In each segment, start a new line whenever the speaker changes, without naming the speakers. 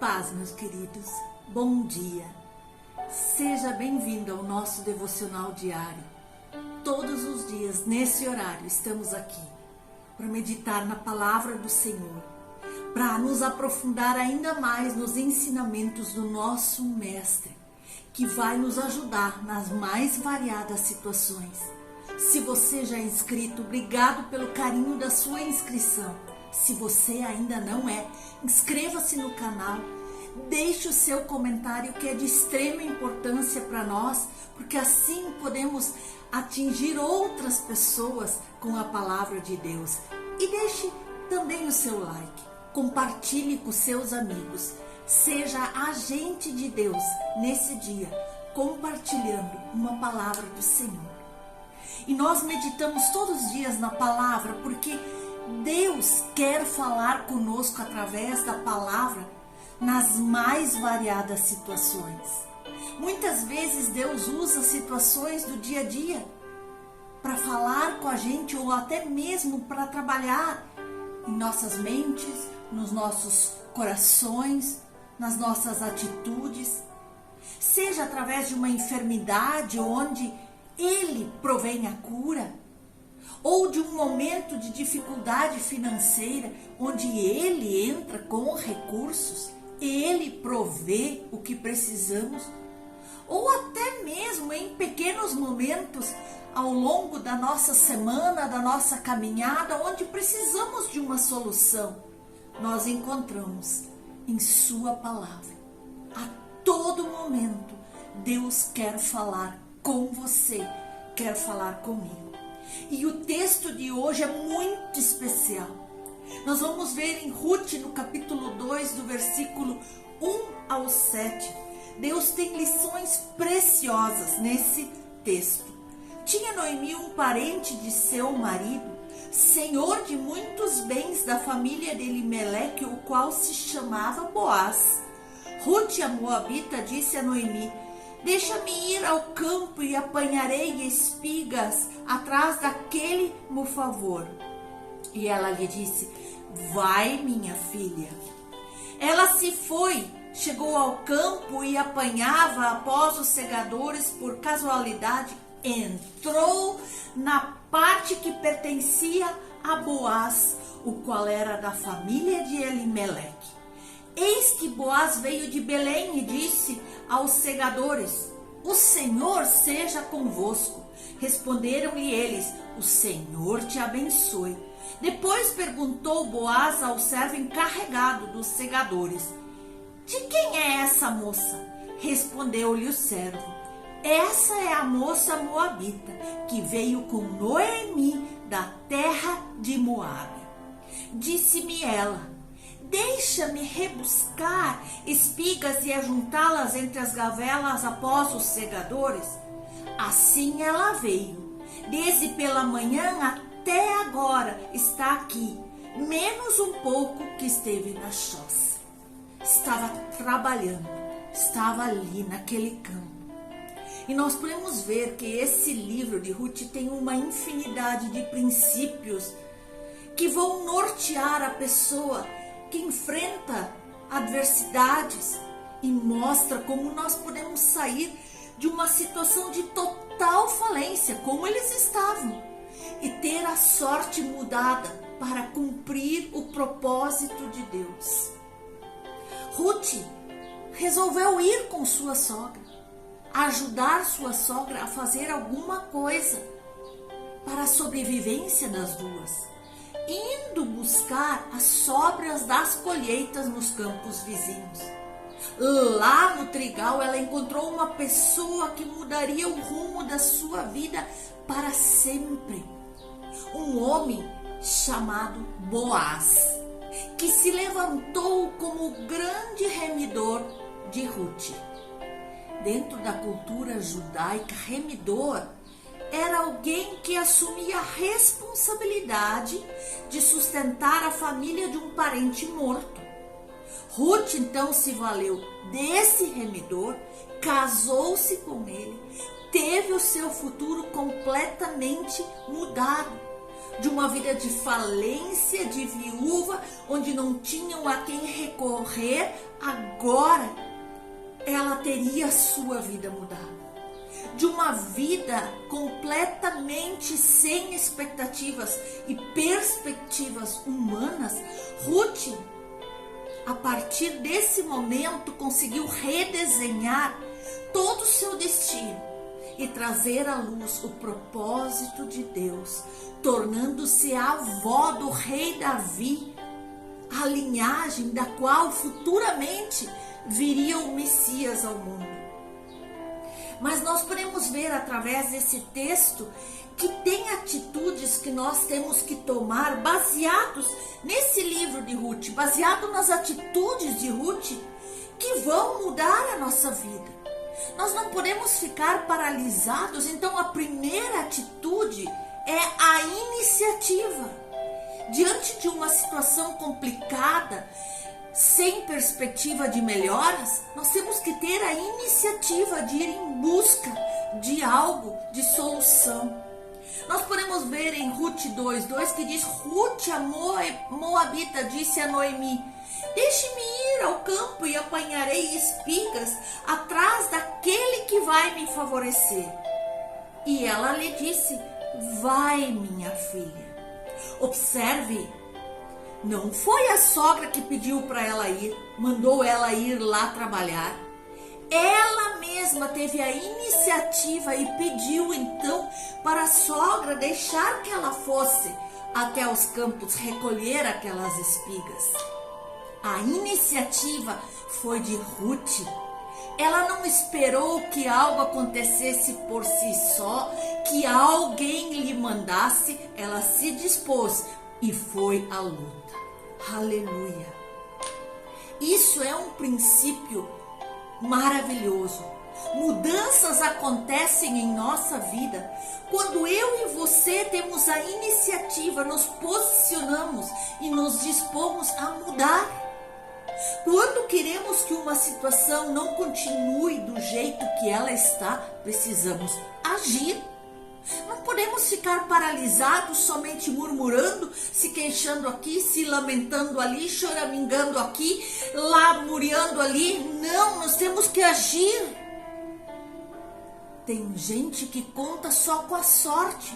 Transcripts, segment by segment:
paz, meus queridos. Bom dia. Seja bem-vindo ao nosso devocional diário. Todos os dias, nesse horário, estamos aqui para meditar na palavra do Senhor, para nos aprofundar ainda mais nos ensinamentos do nosso Mestre, que vai nos ajudar nas mais variadas situações. Se você já é inscrito, obrigado pelo carinho da sua inscrição. Se você ainda não é, inscreva-se no canal, deixe o seu comentário que é de extrema importância para nós, porque assim podemos atingir outras pessoas com a palavra de Deus. E deixe também o seu like, compartilhe com seus amigos, seja agente de Deus nesse dia, compartilhando uma palavra do Senhor. E nós meditamos todos os dias na palavra porque Deus quer falar conosco através da palavra nas mais variadas situações. Muitas vezes Deus usa situações do dia a dia para falar com a gente ou até mesmo para trabalhar em nossas mentes, nos nossos corações, nas nossas atitudes. Seja através de uma enfermidade onde Ele provém a cura, ou de um momento de dificuldade financeira, onde Ele entra com recursos, Ele provê o que precisamos, ou até mesmo em pequenos momentos ao longo da nossa semana, da nossa caminhada, onde precisamos de uma solução, nós encontramos em Sua palavra. A todo momento, Deus quer falar com você, quer falar comigo. E o texto de hoje é muito especial. Nós vamos ver em Ruth, no capítulo 2, do versículo 1 ao 7. Deus tem lições preciosas nesse texto. Tinha Noemi um parente de seu marido, senhor de muitos bens da família de Elimeleque, o qual se chamava Boaz. Ruth, a moabita, disse a Noemi: deixa-me ir ao campo e apanharei espigas atrás daquele meu favor. E ela lhe disse: vai, minha filha. Ela se foi, chegou ao campo e apanhava após os segadores. Por casualidade, entrou na parte que pertencia a Boaz, o qual era da família de Elimeleque. Eis que Boaz veio de Belém e disse aos segadores: o Senhor seja convosco. Responderam-lhe eles: o Senhor te abençoe. Depois perguntou Boaz ao servo encarregado dos segadores: de quem é essa moça? Respondeu-lhe o servo: essa é a moça moabita que veio com Noemi da terra de Moabe. Disse-me ela: deixa-me rebuscar espigas e ajuntá-las entre as gavelas após os segadores. Assim ela veio. Desde pela manhã até agora está aqui, menos um pouco que esteve na choça. Estava trabalhando, estava ali naquele campo. E nós podemos ver que esse livro de Ruth tem uma infinidade de princípios que vão nortear a pessoa que enfrenta adversidades e mostra como nós podemos sair de uma situação de total falência, como eles estavam, e ter a sorte mudada para cumprir o propósito de Deus. Ruth resolveu ir com sua sogra, ajudar sua sogra a fazer alguma coisa para a sobrevivência das duas, indo buscar as sobras das colheitas nos campos vizinhos. Lá no trigal ela encontrou uma pessoa que mudaria o rumo da sua vida para sempre. Um homem chamado Boaz, que se levantou como o grande remidor de Ruth. Dentro da cultura judaica, remidor era alguém que assumia a responsabilidade de sustentar a família de um parente morto. Ruth então se valeu desse remidor, casou-se com ele, teve o seu futuro completamente mudado. de uma vida de falência, de viúva, onde não tinham a quem recorrer, agora ela teria a sua vida mudada. De uma vida completamente sem expectativas e perspectivas humanas, Ruth, a partir desse momento, conseguiu redesenhar todo o seu destino e trazer à luz o propósito de Deus, tornando-se a avó do rei Davi, a linhagem da qual futuramente viria o Messias ao mundo. Mas nós podemos ver através desse texto que tem atitudes que nós temos que tomar baseados nesse livro de Ruth, baseado nas atitudes de Ruth que vão mudar a nossa vida. Nós não podemos ficar paralisados, então a primeira atitude é a iniciativa. Diante de uma situação complicada, sem perspectiva de melhoras, nós temos que ter a iniciativa de ir em busca de algo, de solução. Nós podemos ver em Ruth 2:2 que diz: Ruth, a Moabita, disse a Noemi: deixe-me ir ao campo e apanharei espigas atrás daquele que vai me favorecer. E ela lhe disse: vai, minha filha. Observe, não foi a sogra que pediu para ela ir, mandou ela ir lá trabalhar. Ela mesma teve a iniciativa e pediu então para a sogra deixar que ela fosse até os campos recolher aquelas espigas. A iniciativa foi de Ruth. Ela não esperou que algo acontecesse por si só, que alguém lhe mandasse. Ela se dispôs e foi à luta. Aleluia! Isso é um princípio maravilhoso. Mudanças acontecem em nossa vida quando eu e você temos a iniciativa, nos posicionamos e nos dispomos a mudar. Quando queremos que uma situação não continue do jeito que ela está, precisamos agir. Não podemos ficar paralisados, somente murmurando, se queixando aqui, se lamentando ali, choramingando aqui, lamuriando ali. Não, nós temos que agir. Tem gente que conta só com a sorte.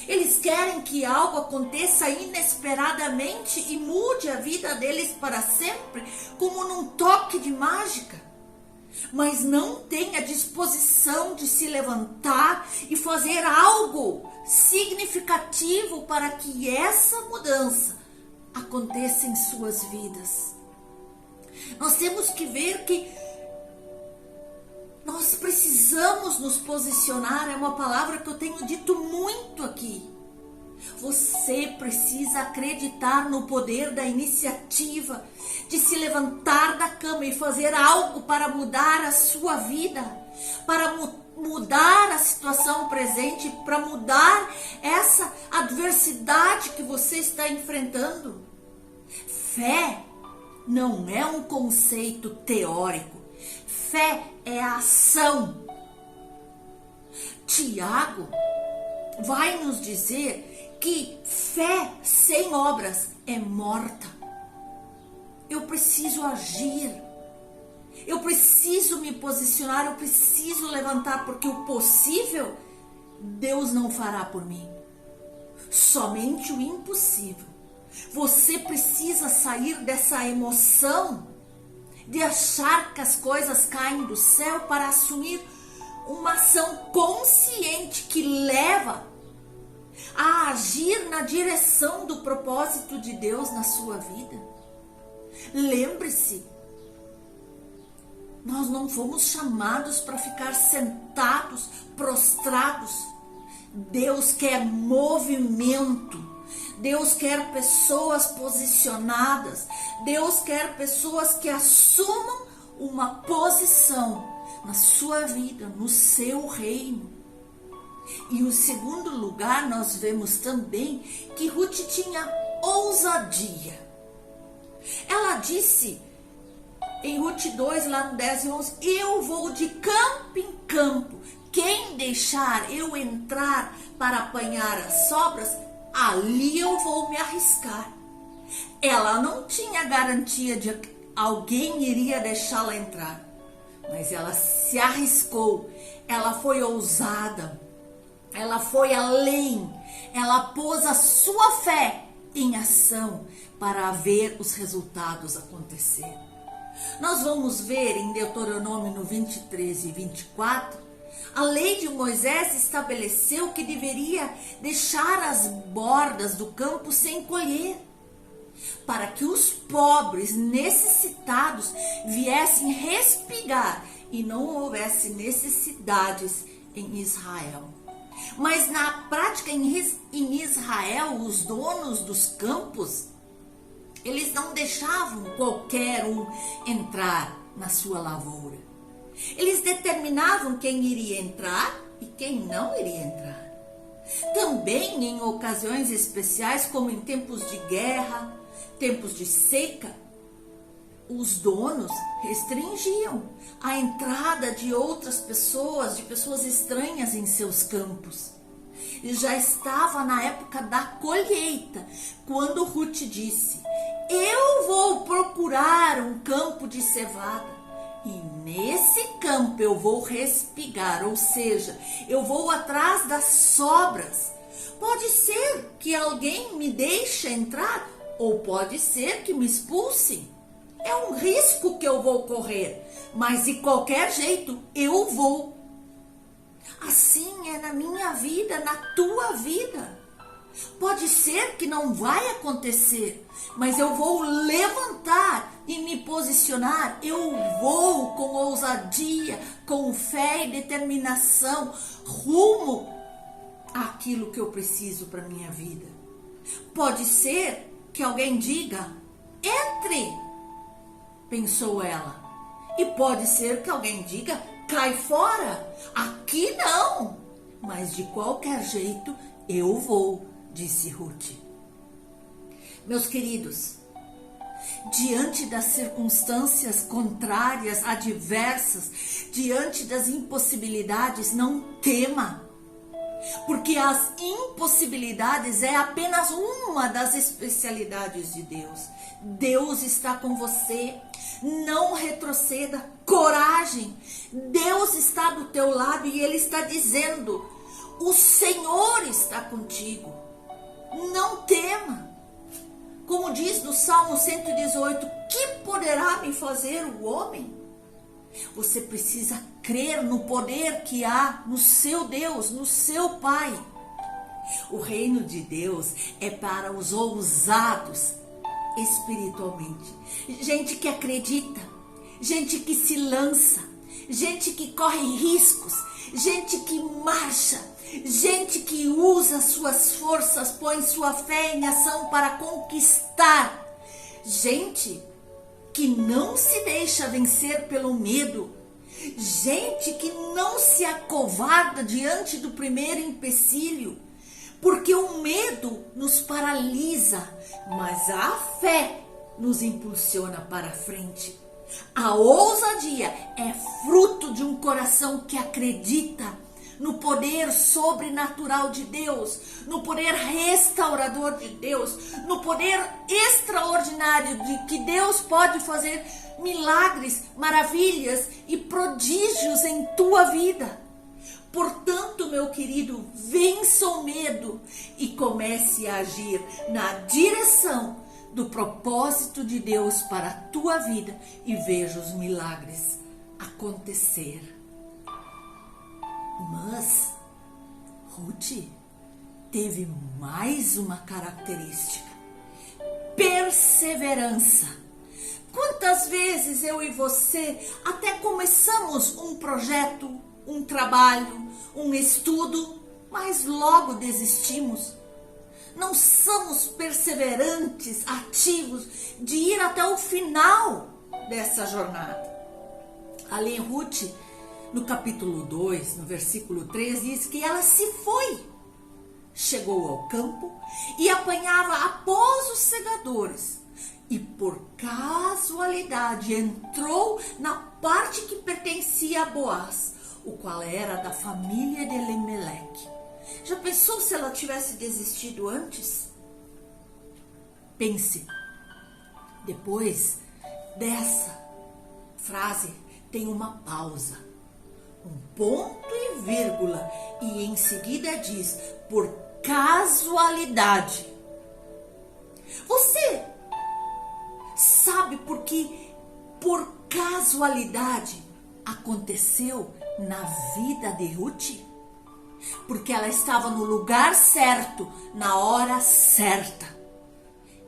Eles querem que algo aconteça inesperadamente e mude a vida deles para sempre, como num toque de mágica. Mas não tem a disposição de se levantar e fazer algo significativo para que essa mudança aconteça em suas vidas. Nós temos que ver que nós precisamos nos posicionar. É uma palavra que eu tenho dito muito aqui. Você precisa acreditar no poder da iniciativa, de se levantar da cama e fazer algo para mudar a sua vida, para mudar a situação presente, para mudar essa adversidade que você está enfrentando. Fé não é um conceito teórico. Fé é a ação. Tiago vai nos dizer que fé sem obras é morta. Eu preciso agir. Eu preciso me posicionar, eu preciso levantar, porque o possível Deus não fará por mim. Somente o impossível. Você precisa sair dessa emoção de achar que as coisas caem do céu para assumir uma ação consciente que leva a agir na direção do propósito de Deus na sua vida. Lembre-se, nós não fomos chamados para ficar sentados, prostrados. Deus quer movimento. Deus quer pessoas posicionadas. Deus quer pessoas que assumam uma posição na sua vida, no seu reino. E o segundo lugar, nós vemos também que Ruth tinha ousadia. Ela disse em Ruth 2, lá no 10 e 11, eu vou de campo em campo. Quem deixar eu entrar para apanhar as sobras, ali eu vou me arriscar. Ela não tinha garantia de que alguém iria deixá-la entrar, mas ela se arriscou, ela foi ousada, ela foi além, ela pôs a sua fé em ação para ver os resultados acontecer. Nós vamos ver em Deuteronômio no 23 e 24, a lei de Moisés estabeleceu que deveria deixar as bordas do campo sem colher, para que os pobres necessitados viessem respigar e não houvesse necessidades em Israel. Mas na prática em Israel, os donos dos campos, eles não deixavam qualquer um entrar na sua lavoura. Eles determinavam quem iria entrar e quem não iria entrar. Também em ocasiões especiais, como em tempos de guerra, tempos de seca, os donos restringiam a entrada de outras pessoas, de pessoas estranhas em seus campos. E já estava na época da colheita, quando Ruth disse: eu vou procurar um campo de cevada e nesse campo eu vou respigar, ou seja, eu vou atrás das sobras. Pode ser que alguém me deixe entrar, ou pode ser que me expulse. É um risco que eu vou correr, mas de qualquer jeito eu vou. Assim é na minha vida, na tua vida. Pode ser que não vai acontecer, mas eu vou levantar e me posicionar. Eu vou com ousadia, com fé e determinação, rumo àquilo que eu preciso para minha vida. Pode ser que alguém diga: entre, pensou ela. E pode ser que alguém diga: cai fora, aqui não. Mas de qualquer jeito eu vou, disse Ruth. Meus queridos, diante das circunstâncias contrárias, adversas, diante das impossibilidades, não tema. Porque as impossibilidades é apenas uma das especialidades de Deus. Deus está com você. Não retroceda. Coragem. Deus está do teu lado e Ele está dizendo: o Senhor está contigo. Não tema. Como diz no Salmo 118, que poderá me fazer o homem? Você precisa crer no poder que há no seu Deus, no seu Pai. O reino de Deus é para os ousados espiritualmente. Gente que acredita, gente que se lança, gente que corre riscos, gente que marcha, gente que usa suas forças, põe sua fé em ação para conquistar. Gente que não se deixa vencer pelo medo. Gente que não se acovarda diante do primeiro empecilho. Porque o medo nos paralisa, mas a fé nos impulsiona para frente. A ousadia é fruto de um coração que acredita no poder sobrenatural de Deus, no poder restaurador de Deus, no poder extraordinário de que Deus pode fazer milagres, maravilhas e prodígios em tua vida. Portanto, meu querido, vença o medo e comece a agir na direção do propósito de Deus para a tua vida e veja os milagres acontecer. Mas Ruth teve mais uma característica: perseverança. Quantas vezes eu e você até começamos um projeto, um trabalho, um estudo, mas logo desistimos. Não somos perseverantes, ativos, de ir até o final dessa jornada. Ali em Ruth, no capítulo 2, no versículo 3, diz que ela se foi. Chegou ao campo e apanhava após os segadores. E por casualidade entrou na parte que pertencia a Boaz, o qual era da família de Elimeleque. Já pensou se ela tivesse desistido antes? Pense. Depois dessa frase tem uma pausa, um ponto e vírgula, e em seguida diz: por casualidade. Você sabe por que por casualidade aconteceu na vida de Ruth? Porque ela estava no lugar certo, na hora certa.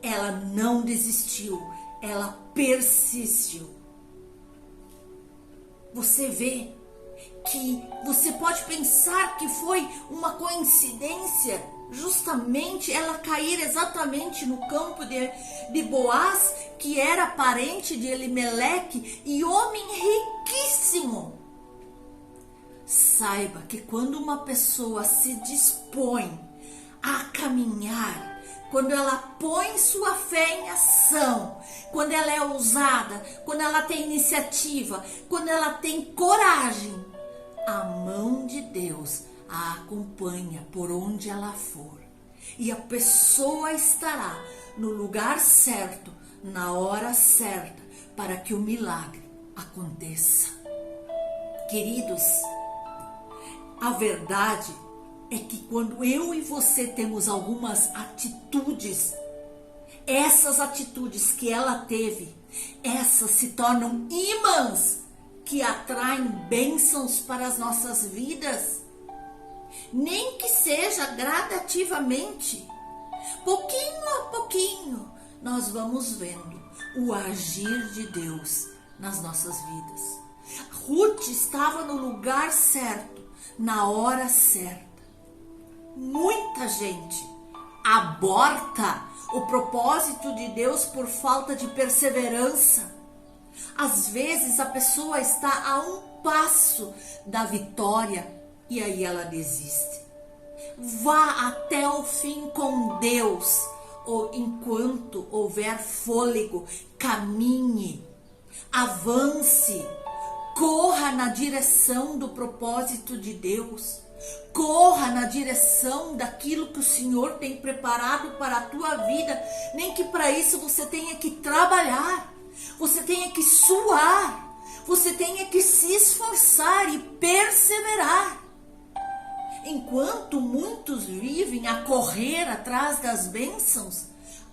Ela não desistiu, ela persistiu. Você vê que você pode pensar que foi uma coincidência justamente ela cair exatamente no campo de Boaz, que era parente de Elimeleque e homem riquíssimo. Saiba que quando uma pessoa se dispõe a caminhar, quando ela põe sua fé em ação, quando ela é ousada, quando ela tem iniciativa, quando ela tem coragem, a mão de Deus a acompanha por onde ela for. E a pessoa estará no lugar certo, na hora certa, para que o milagre aconteça. Queridos, a verdade é que quando eu e você temos algumas atitudes, essas atitudes que ela teve, essas se tornam imãs que atraem bênçãos para as nossas vidas. Nem que seja gradativamente, pouquinho a pouquinho, nós vamos vendo o agir de Deus nas nossas vidas. Ruth estava no lugar certo, na hora certa. Muita gente aborta o propósito de Deus por falta de perseverança. Às vezes a pessoa está a um passo da vitória e aí ela desiste. Vá até o fim com Deus, ou enquanto houver fôlego, caminhe, avance, corra na direção do propósito de Deus. Corra na direção daquilo que o Senhor tem preparado para a tua vida. Nem que para isso você tenha que trabalhar, você tenha que suar, você tenha que se esforçar e perseverar. Enquanto muitos vivem a correr atrás das bênçãos,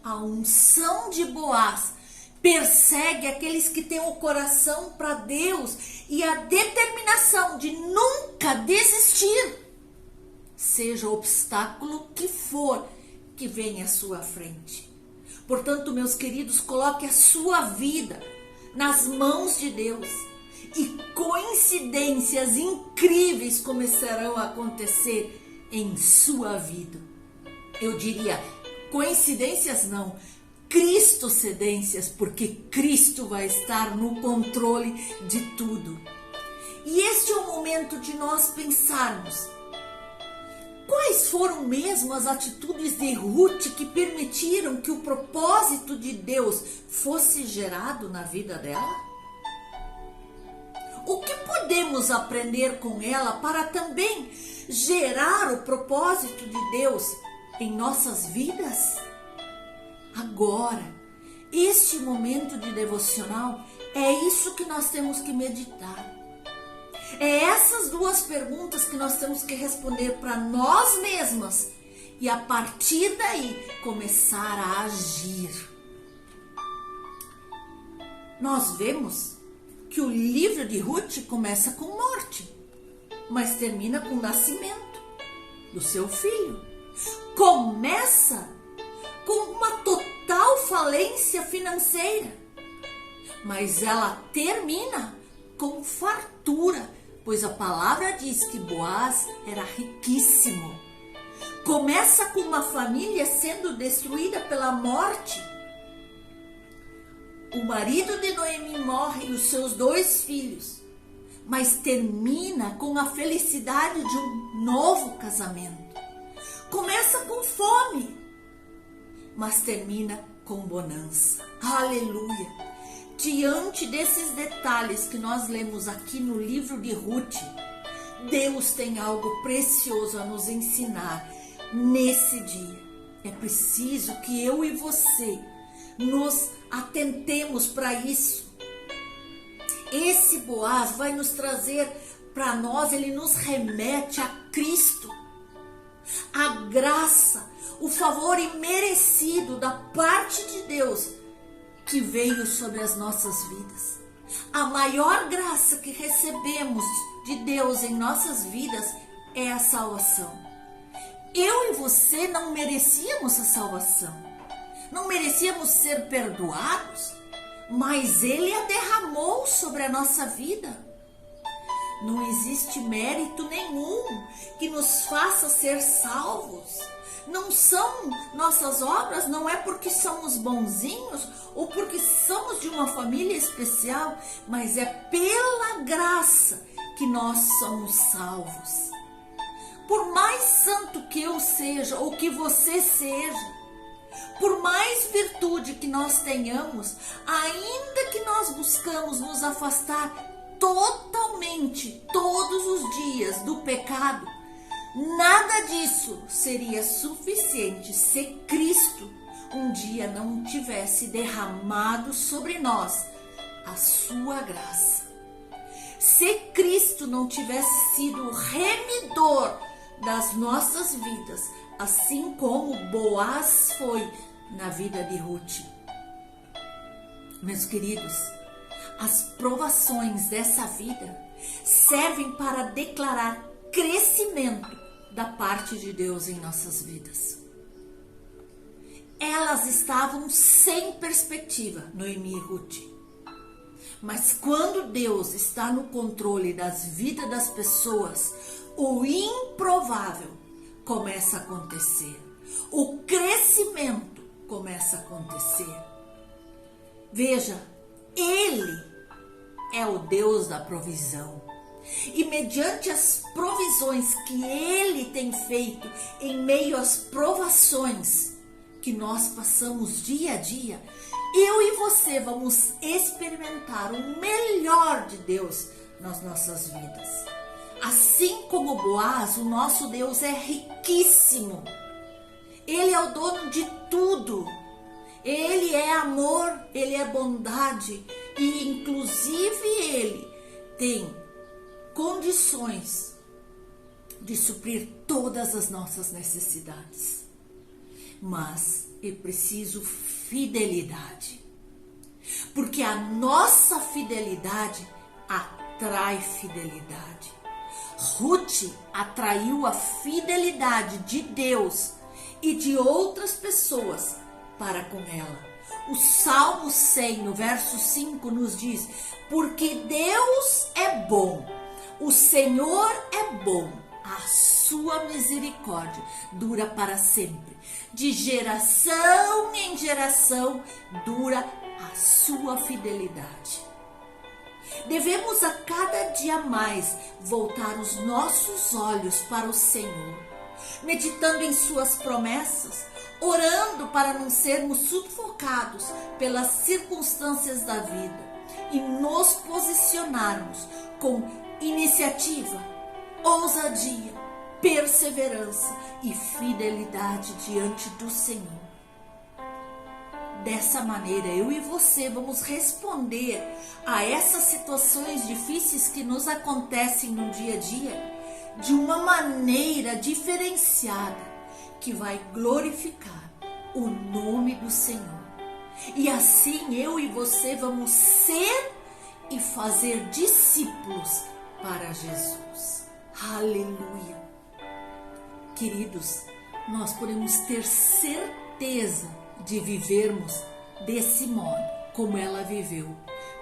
a unção de Boaz persegue aqueles que têm o coração para Deus e a determinação de nunca desistir, seja o obstáculo que for que venha à sua frente. Portanto, meus queridos, coloque a sua vida nas mãos de Deus e coincidências incríveis começarão a acontecer em sua vida. Eu diria, coincidências não, cristocedências, porque Cristo vai estar no controle de tudo. E este é o momento de nós pensarmos, quais foram mesmo as atitudes de Ruth que permitiram que o propósito de Deus fosse gerado na vida dela? O que podemos aprender com ela para também gerar o propósito de Deus em nossas vidas? Agora, este momento de devocional, é isso que nós temos que meditar. É essas duas perguntas que nós temos que responder para nós mesmas e a partir daí começar a agir. Nós vemos que o livro de Ruth começa com morte, mas termina com o nascimento do seu filho. Começa com uma total falência financeira, mas ela termina com fartura, pois a palavra diz que Boaz era riquíssimo. Começa com uma família sendo destruída pela morte. O marido de Noemi morre e os seus 2 filhos, mas termina com a felicidade de um novo casamento. Começa com fome, mas termina com bonança. Aleluia! Diante desses detalhes que nós lemos aqui no livro de Ruth, Deus tem algo precioso a nos ensinar nesse dia. É preciso que eu e você nos atentemos para isso. Esse Boaz vai nos trazer para nós, ele nos remete a Cristo, a graça, o favor imerecido da parte de Deus que veio sobre as nossas vidas. A maior graça que recebemos de Deus em nossas vidas é a salvação. Eu e você não merecíamos a salvação, não merecíamos ser perdoados, mas Ele a derramou sobre a nossa vida. Não existe mérito nenhum que nos faça ser salvos. Não são nossas obras, não é porque somos bonzinhos ou porque somos de uma família especial, mas é pela graça que nós somos salvos. Por mais santo que eu seja ou que você seja, por mais virtude que nós tenhamos, ainda que nós buscamos nos afastar totalmente, todos os dias do pecado, nada disso seria suficiente se Cristo um dia não tivesse derramado sobre nós a sua graça. Se Cristo não tivesse sido o remidor das nossas vidas, assim como Boaz foi na vida de Ruth. Meus queridos, as provações dessa vida servem para declarar crescimento da parte de Deus em nossas vidas. Elas estavam sem perspectiva, Noemi e Ruth. Mas quando Deus está no controle das vidas das pessoas, o improvável começa a acontecer. O crescimento começa a acontecer. Veja, Ele é o Deus da provisão. E mediante as provisões que Ele tem feito em meio às provações que nós passamos dia a dia, eu e você vamos experimentar o melhor de Deus nas nossas vidas. Assim como Boaz, o nosso Deus é riquíssimo. Ele é o dono de tudo. Ele é amor, Ele é bondade e inclusive Ele tem condições de suprir todas as nossas necessidades. Mas é preciso fidelidade, porque a nossa fidelidade atrai fidelidade. Ruth atraiu a fidelidade de Deus e de outras pessoas para com ela. O Salmo 100, no verso 5, nos diz: porque Deus é bom, o Senhor é bom, a sua misericórdia dura para sempre. De geração em geração dura a sua fidelidade. Devemos a cada dia mais voltar os nossos olhos para o Senhor, meditando em suas promessas, orando para não sermos sufocados pelas circunstâncias da vida e nos posicionarmos com iniciativa, ousadia, perseverança e fidelidade diante do Senhor. Dessa maneira, eu e você vamos responder a essas situações difíceis que nos acontecem no dia a dia de uma maneira diferenciada que vai glorificar o nome do Senhor. E assim eu e você vamos ser e fazer discípulos para Jesus. Aleluia! Queridos, nós podemos ter certeza de vivermos desse modo como ela viveu,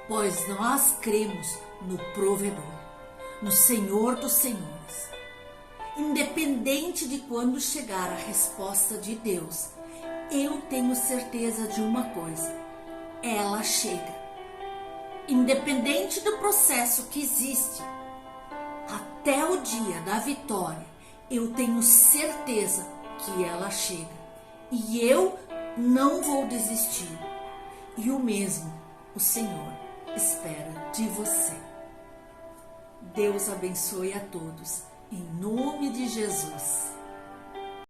pois nós cremos no provedor, no Senhor dos Senhores. Independente de quando chegar a resposta de Deus, eu tenho certeza de uma coisa: ela chega. Independente do processo que existe, até o dia da vitória, eu tenho certeza que ela chega. E eu não vou desistir. E o mesmo o Senhor espera de você. Deus abençoe a todos. Em nome de Jesus.